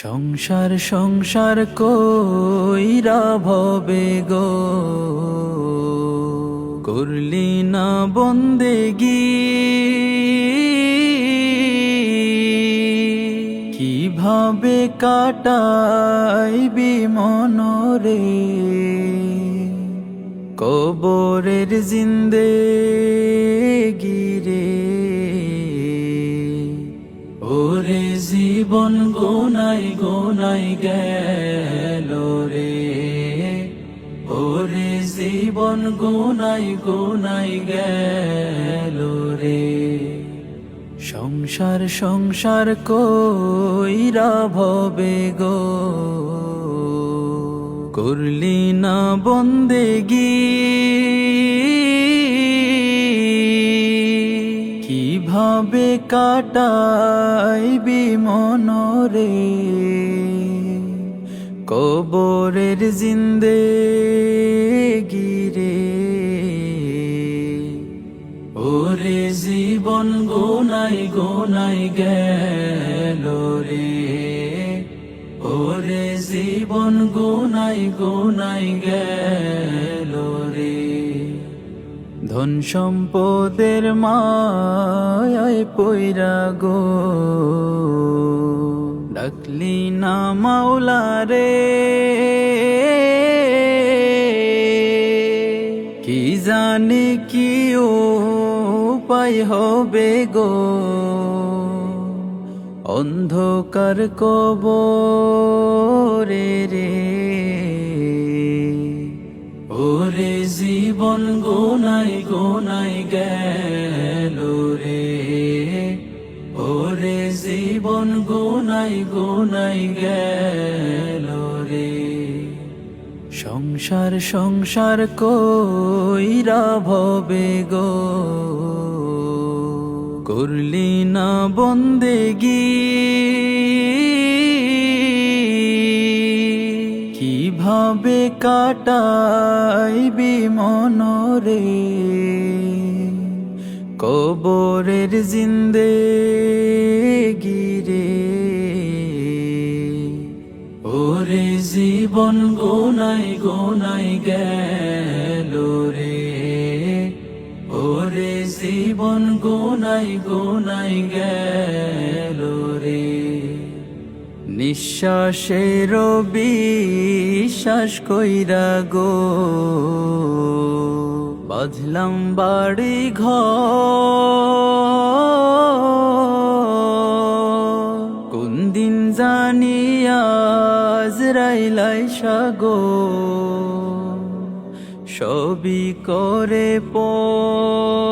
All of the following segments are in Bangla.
সংসার সংসার কইরা ভবে গো করলি না বন্দেগি, কিভাবে কাটাইবি মনরে কবরের জিন্দেগি রে। ওরে জীবন গোনাই গোনাই গেল রে, ওরে জীবন গোনাই গোনাই গেল রে। সংসার সংসার কইরা ভবে গো করলি না বন্দেগি, কিভাবে কাটাইবি মনরে কবরের জিন্দেগি রে। ওরে জীবন গোনাই গোনাই গেল রে, ওরে জীবন গোনাই গোনাই গেল রে। ধন সম্পদের মায়ায় পইরা গো ডাকলি না মাওলা রে, কি জানি কি উপায় হবে গো অন্ধকার কবরে রে। ওরে জীবন গোনাই গোনাই গেল রে, ওরে জীবন গোনাই গোনাই গেল রে। সংসার সংসার কইরা ভবে গো করলি না বন্দেগি, কিভাবে কাটাইবি মনরে কবরের জিন্দেগি রে। ওরে জীবন গোনাই গোনাই গেল রে, ওরে জীবন গোনাই গোনাই গেল রে। নিঃশ্বাসের বিশ্বাস কইরা গো বাঁধলাম বাড়ি ঘর, কোন দিন জানি আজরাইল গো সবই করে পরে।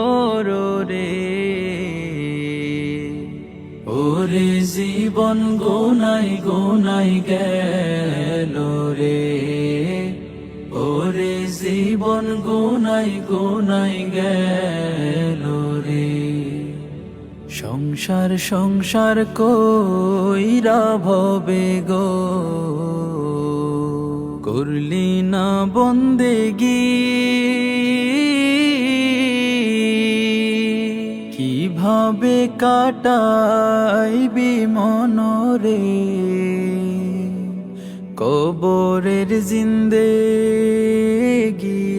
ওরে জীবন গোনাই গোনাই গেল রে, ওরে জীবন গোনাই গোনাই গেল রে। সংসার সংসার কইরা ভবে গো করলি না বন্দেগি, কিভাবে কাটাইবি মনরে কবরের জিন্দেগি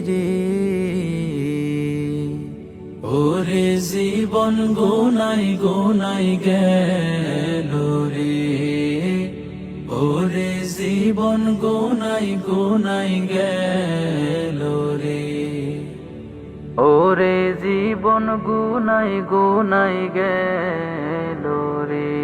রে। ওরে জীবন গোনাই গোনাই গেল রে, ওরে জীবন গোনাই গোনাই গেল রে। ওরে জীবন গোনাই গোনাই গেল রে।